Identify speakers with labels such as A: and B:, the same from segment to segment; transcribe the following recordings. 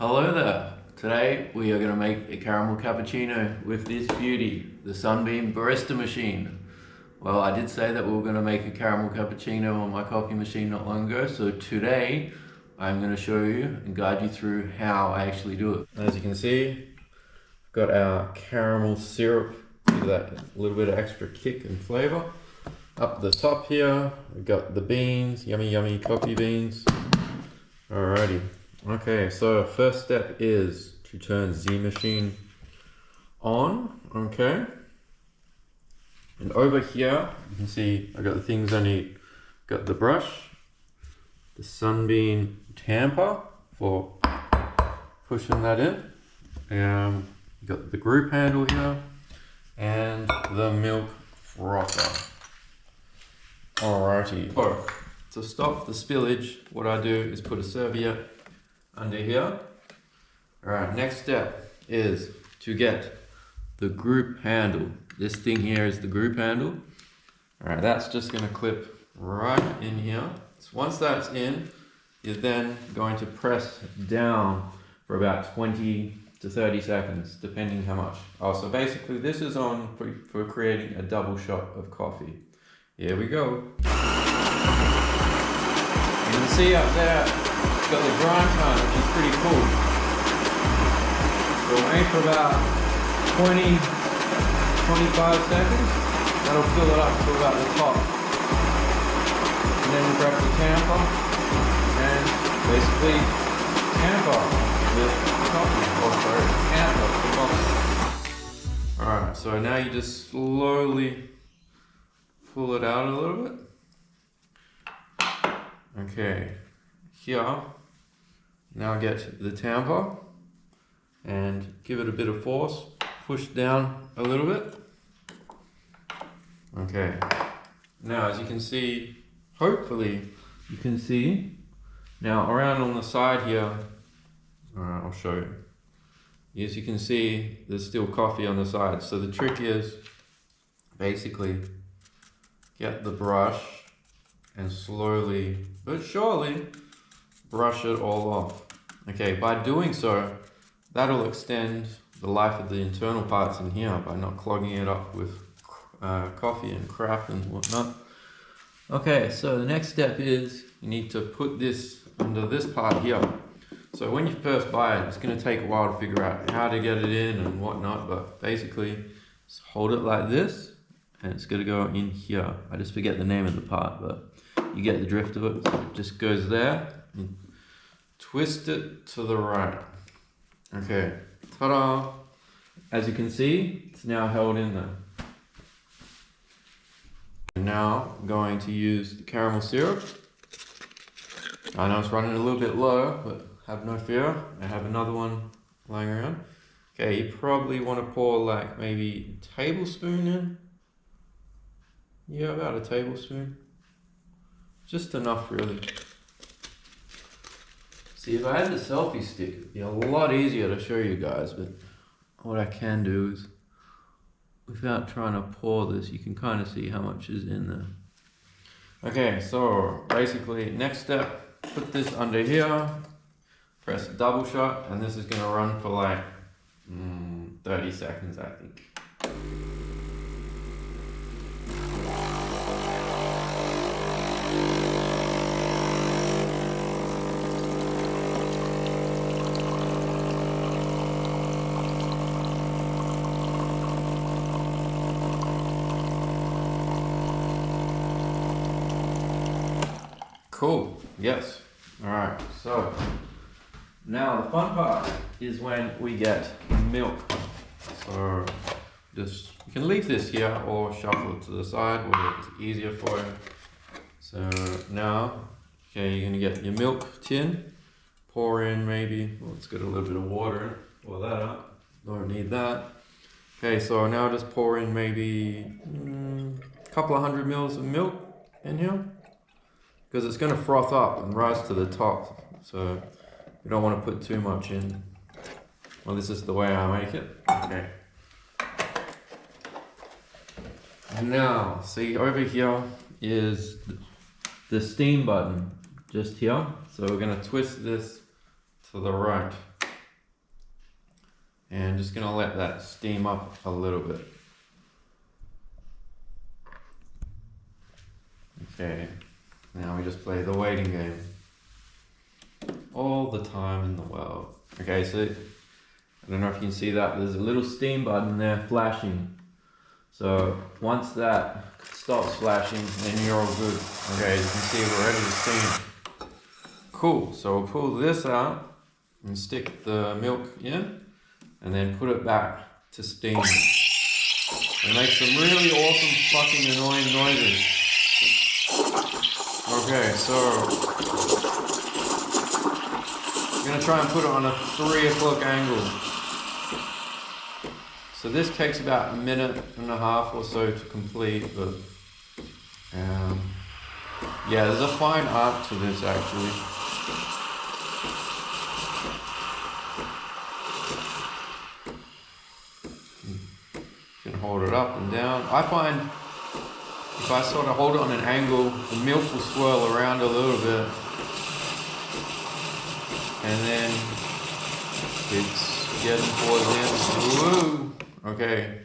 A: Hello there. Today we are going to make a caramel cappuccino with this beauty, the Sunbeam Barista machine. Well, I did say that we were going to make a caramel cappuccino on my coffee machine not long ago, so today I'm going to show you and guide you through how I actually do it. As you can see, we've got our caramel syrup, give that a little bit of extra kick and flavor. Up the top here, we've got the beans, yummy coffee beans. Alrighty. Okay, so first step is to turn the machine on, okay? And over here, you can see I got the things I need. Got the brush, the Sunbeam tamper for pushing that in. You got the group handle here, and the milk frother. Alrighty. So, to stop the spillage, what I do is put a serviette under here. Alright, next step is to get the group handle. This thing here is the group handle. Alright, that's just going to clip right in here. So once that's in, you're then going to press down for about 20 to 30 seconds, depending how much. Oh, so basically this is on for creating a double shot of coffee. Here we go. You can see up there, it's got the grind time, which is pretty cool. So we'll aim for about 20, 25 seconds. That'll fill it up to about the top. And then we'll grab the tamper and basically tamper with coffee. Alright, so now you just slowly pull it out a little bit. Okay, here, now get the tamper and give it a bit of force, push down a little bit. Okay, now as you can see, hopefully you can see, now around on the side here, I'll show you. As you can see, there's still coffee on the side. So the trick is basically get the brush and slowly but surely brush it all off. Okay, by doing so, that'll extend the life of the internal parts in here by not clogging it up with coffee and crap and whatnot. Okay, so the next step is you need to put this under this part here. So when you first buy it, it's going to take a while to figure out how to get it in and whatnot, but basically just hold it like this and it's going to go in here. I just forget the name of the part, but you get the drift of it. So it just goes there and twist it to the right. Okay, ta-da! As you can see, it's now held in there. And now I'm going to use the caramel syrup. I know it's running a little bit low, but have no fear, I have another one lying around. Okay, you probably want to pour like maybe a tablespoon in. Yeah, about a tablespoon. Just enough really. See, if I had the selfie stick, it'd be a lot easier to show you guys, but what I can do is, without trying to pour this, you can kind of see how much is in there. Okay, so basically, next step, put this under here. Press double shot, and this is going to run for like 30 seconds, I think. Cool, yes. Alright, so now the fun part is when we get milk. So just, you can leave this here or shuffle it to the side, whatever's easier for you. So now, okay, you're gonna get your milk tin, pour in maybe, well, it's got a little bit of water in it, pour that up, don't need that. Okay, so now just pour in maybe a couple of 100 mils of milk in here, because it's gonna froth up and rise to the top. So you don't want to put too much in. Well, this is the way I make it. Okay. And now, see over here is the steam button, just here. So we're going to twist this to the right. And just gonna let that steam up a little bit. Okay, now we just play the waiting game. All the time in the world. Okay, so I don't know if you can see that, there's a little steam button there flashing. So once that stops flashing, then you're all good. Okay, as you can see, we're ready to steam. Cool, so we'll pull this out and stick the milk in, and then put it back to steam. It makes some really awesome fucking annoying noises. Okay, so I'm gonna try and put it on a 3 o'clock angle. So this takes about a minute and a half or so to complete, but yeah, there's a fine art to this actually. You can hold it up and down. I find if I sort of hold it on an angle, the milk will swirl around a little bit, and then it's getting towards the end. Woo! Okay,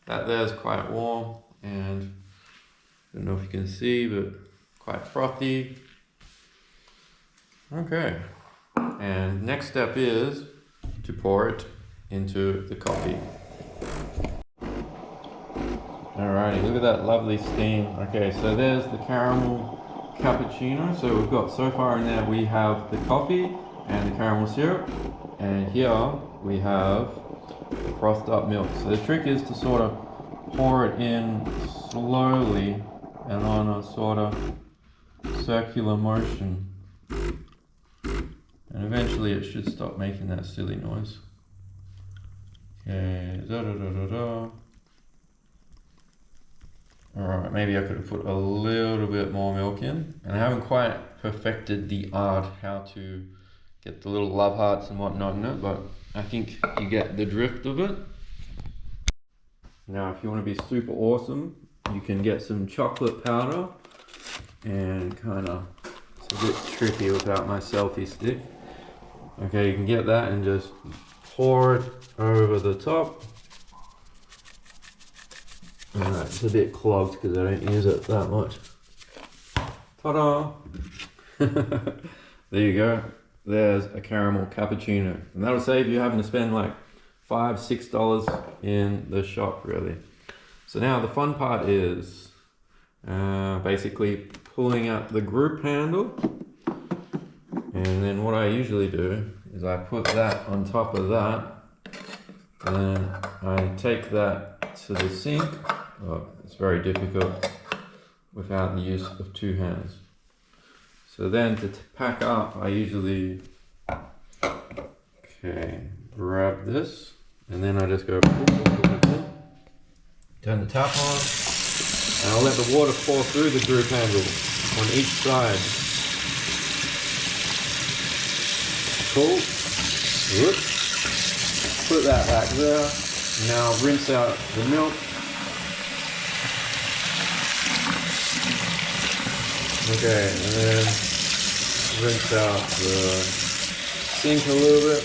A: that there's quite warm, and I don't know if you can see, but quite frothy. Okay, and next step is to pour it into the coffee. Alrighty, look at that lovely steam. Okay, so there's the caramel cappuccino. So we've got, so far in there, we have the coffee and the caramel syrup, and here we have frothed up milk. So the trick is to sort of pour it in slowly and on a sort of circular motion, and eventually it should stop making that silly noise. Okay, Alright, maybe I could have put a little bit more milk in, and I haven't quite perfected the art how to get the little love hearts and whatnot in it, but I think you get the drift of it. Now if you want to be super awesome, you can get some chocolate powder and kind of, it's a bit tricky without my selfie stick. Okay, you can get that and just pour it over the top. Alright, it's a bit clogged because I don't use it that much. Ta-da! There you go. There's a caramel cappuccino, and that'll save you having to spend like $5-6 in the shop, really. So now the fun part is basically pulling out the group handle, and then what I usually do is I put that on top of that, and then I take that to the sink. Oh, it's very difficult without the use of 2 hands. So then to pack up, I usually grab this, and then I just go turn the tap on, and I'll let the water pour through the group handle on each side. Cool. Whoops. Put that back there. Now rinse out the milk. Okay, and then rinse out the sink a little bit.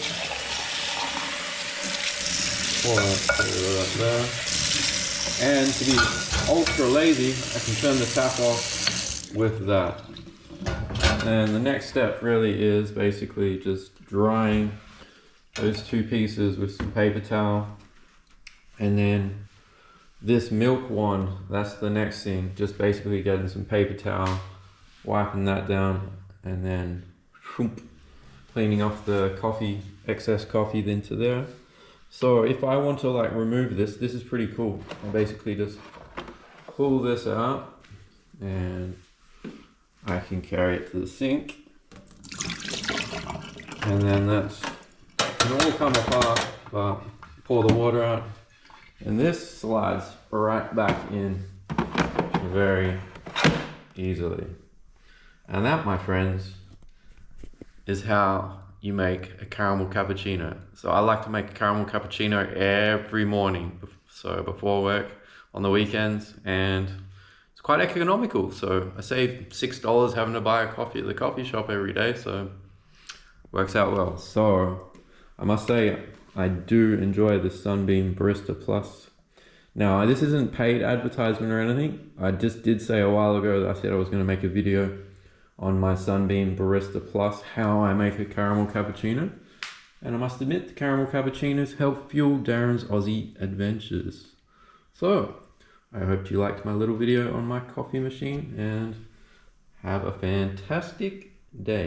A: Pour it up there. And to be ultra lazy, I can turn the tap off with that. And the next step really is basically just drying those 2 pieces with some paper towel. And then this milk one, that's the next thing. Just basically getting some paper towel, wiping that down, and then cleaning off the coffee, excess coffee into there. So if I want to like remove this, this is pretty cool. I basically just pull this out, and I can carry it to the sink, and then that's, it can all come apart, but pour the water out, and this slides right back in very easily. And that, my friends, is how you make a caramel cappuccino. So I like to make a caramel cappuccino every morning, so before work, on the weekends, and it's quite economical. So I save $6 having to buy a coffee at the coffee shop every day, so it works out well. So I must say, I do enjoy the Sunbeam Barista Plus. Now, this isn't paid advertisement or anything. I just did say a while ago that I said I was going to make a video on my Sunbeam Barista Plus, how I make a caramel cappuccino. And I must admit, the caramel cappuccinos help fuel Darren's Aussie adventures. So, I hope you liked my little video on my coffee machine, and have a fantastic day.